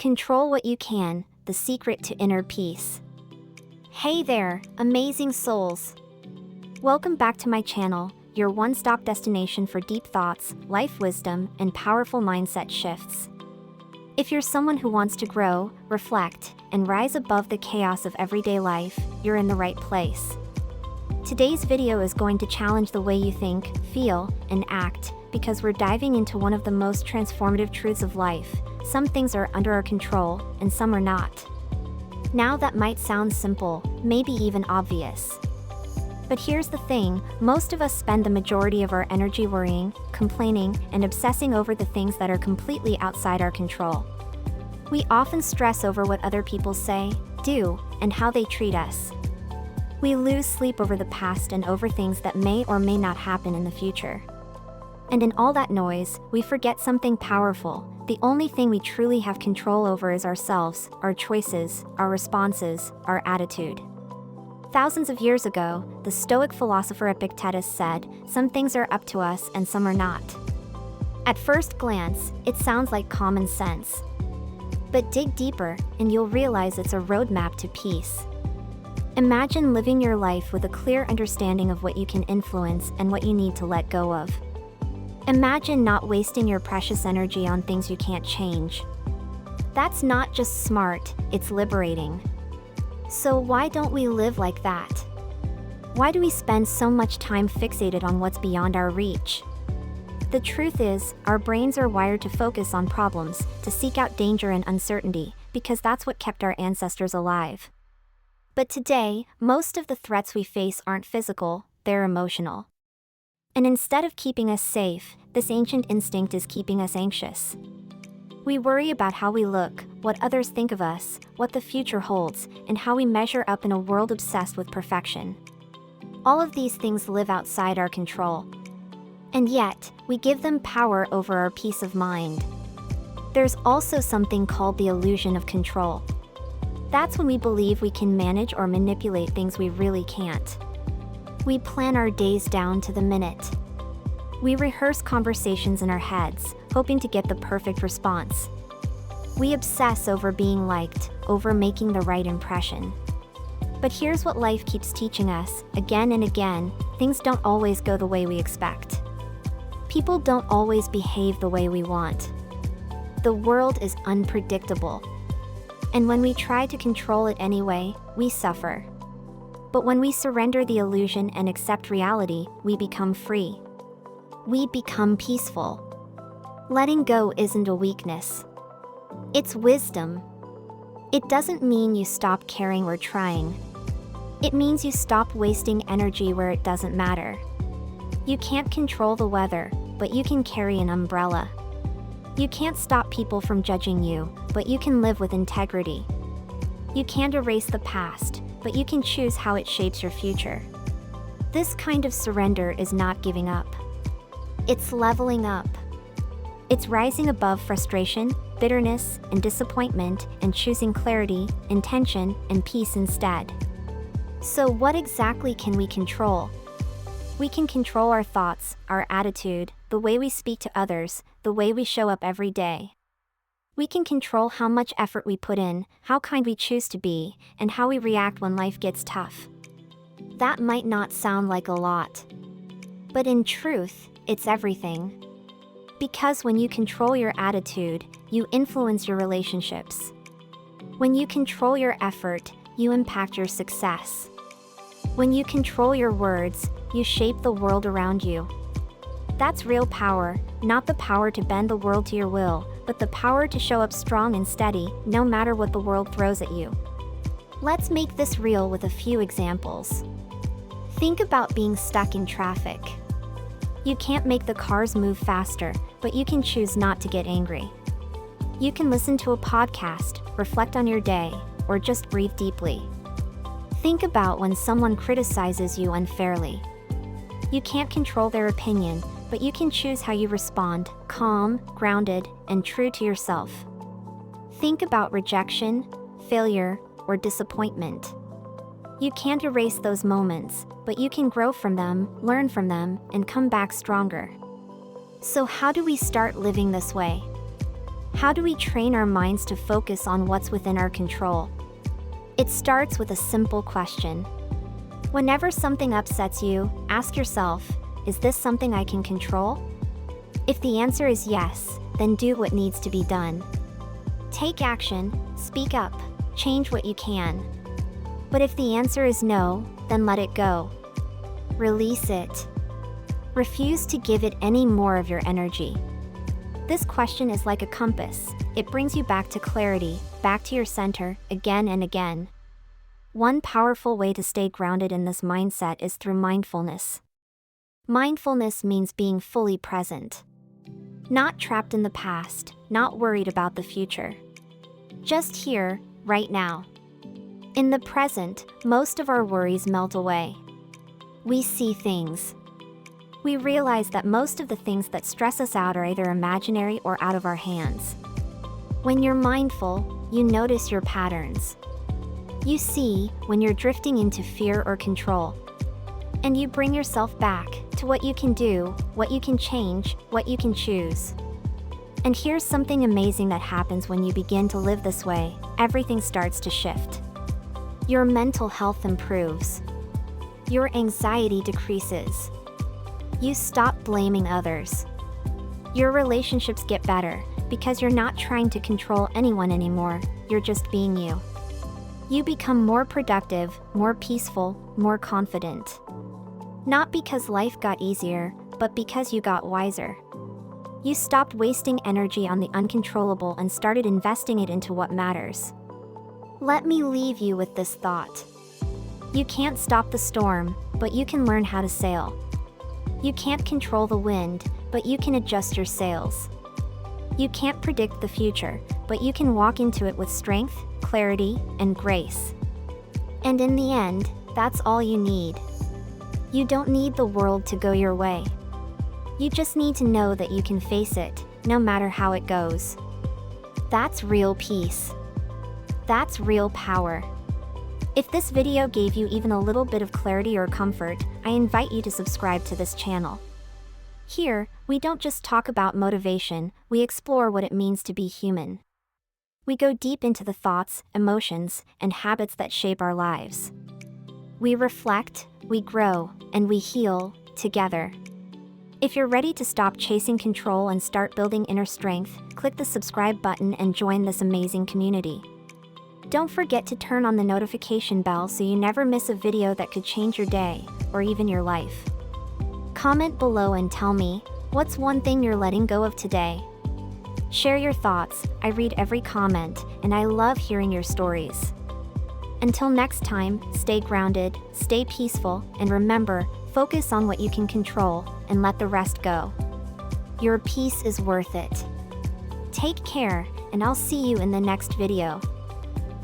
Control what you can, the secret to inner peace. Hey there, amazing souls! Welcome back to my channel, your one-stop destination for deep thoughts, life wisdom, and powerful mindset shifts. If you're someone who wants to grow, reflect, and rise above the chaos of everyday life, you're in the right place. Today's video is going to challenge the way you think, feel, and act, because we're diving into one of the most transformative truths of life. Some things are under our control, and some are not. Now that might sound simple, maybe even obvious. But here's the thing, most of us spend the majority of our energy worrying, complaining, and obsessing over the things that are completely outside our control. We often stress over what other people say, do, and how they treat us. We lose sleep over the past and over things that may or may not happen in the future. And in all that noise, we forget something powerful. The only thing we truly have control over is ourselves, our choices, our responses, our attitude. Thousands of years ago, the Stoic philosopher Epictetus said, "Some things are up to us and some are not." At first glance, it sounds like common sense. But dig deeper, and you'll realize it's a roadmap to peace. Imagine living your life with a clear understanding of what you can influence and what you need to let go of. Imagine not wasting your precious energy on things you can't change. That's not just smart, it's liberating. So why don't we live like that? Why do we spend so much time fixated on what's beyond our reach? The truth is, our brains are wired to focus on problems, to seek out danger and uncertainty, because that's what kept our ancestors alive. But today, most of the threats we face aren't physical, they're emotional. And instead of keeping us safe, this ancient instinct is keeping us anxious. We worry about how we look, what others think of us, what the future holds, and how we measure up in a world obsessed with perfection. All of these things live outside our control. And yet, we give them power over our peace of mind. There's also something called the illusion of control. That's when we believe we can manage or manipulate things we really can't. We plan our days down to the minute. We rehearse conversations in our heads, hoping to get the perfect response. We obsess over being liked, over making the right impression. But here's what life keeps teaching us, again and again, things don't always go the way we expect. People don't always behave the way we want. The world is unpredictable. And when we try to control it anyway, we suffer. But when we surrender the illusion and accept reality, we become free. We become peaceful. Letting go isn't a weakness. It's wisdom. It doesn't mean you stop caring or trying. It means you stop wasting energy where it doesn't matter. You can't control the weather, but you can carry an umbrella. You can't stop people from judging you, but you can live with integrity. You can't erase the past, but you can choose how it shapes your future. This kind of surrender is not giving up. It's leveling up. It's rising above frustration, bitterness, and disappointment, and choosing clarity, intention, and peace instead. So what exactly can we control? We can control our thoughts, our attitude, the way we speak to others, the way we show up every day. We can control how much effort we put in, how kind we choose to be, and how we react when life gets tough. That might not sound like a lot. But in truth, it's everything. Because when you control your attitude, you influence your relationships. When you control your effort, you impact your success. When you control your words, you shape the world around you. That's real power, not the power to bend the world to your will, but the power to show up strong and steady, no matter what the world throws at you. Let's make this real with a few examples. Think about being stuck in traffic. You can't make the cars move faster, but you can choose not to get angry. You can listen to a podcast, reflect on your day, or just breathe deeply. Think about when someone criticizes you unfairly. You can't control their opinion, but you can choose how you respond, calm, grounded, and true to yourself. Think about rejection, failure, or disappointment. You can't erase those moments, but you can grow from them, learn from them, and come back stronger. So how do we start living this way? How do we train our minds to focus on what's within our control? It starts with a simple question. Whenever something upsets you, ask yourself, is this something I can control? If the answer is yes, then do what needs to be done. Take action, speak up, change what you can. But if the answer is no, then let it go. Release it. Refuse to give it any more of your energy. This question is like a compass. It brings you back to clarity, back to your center, again and again. One powerful way to stay grounded in this mindset is through mindfulness. Mindfulness means being fully present. Not trapped in the past, not worried about the future. Just here, right now. In the present, most of our worries melt away. We see things. We realize that most of the things that stress us out are either imaginary or out of our hands. When you're mindful, you notice your patterns. You see when you're drifting into fear or control. And you bring yourself back to what you can do, what you can change, what you can choose. And here's something amazing that happens when you begin to live this way. Everything starts to shift. Your mental health improves. Your anxiety decreases. You stop blaming others. Your relationships get better because you're not trying to control anyone anymore, you're just being you. You become more productive, more peaceful, more confident. Not because life got easier, but because you got wiser. You stopped wasting energy on the uncontrollable and started investing it into what matters. Let me leave you with this thought. You can't stop the storm, but you can learn how to sail. You can't control the wind, but you can adjust your sails. You can't predict the future, but you can walk into it with strength, clarity, and grace. And in the end, that's all you need. You don't need the world to go your way. You just need to know that you can face it, no matter how it goes. That's real peace. That's real power. If this video gave you even a little bit of clarity or comfort, I invite you to subscribe to this channel. Here, we don't just talk about motivation, we explore what it means to be human. We go deep into the thoughts, emotions, and habits that shape our lives. We reflect, we grow, and we heal, together. If you're ready to stop chasing control and start building inner strength, click the subscribe button and join this amazing community. Don't forget to turn on the notification bell so you never miss a video that could change your day, or even your life. Comment below and tell me, what's one thing you're letting go of today? Share your thoughts, I read every comment, and I love hearing your stories. Until next time, stay grounded, stay peaceful, and remember, focus on what you can control, and let the rest go. Your peace is worth it. Take care, and I'll see you in the next video.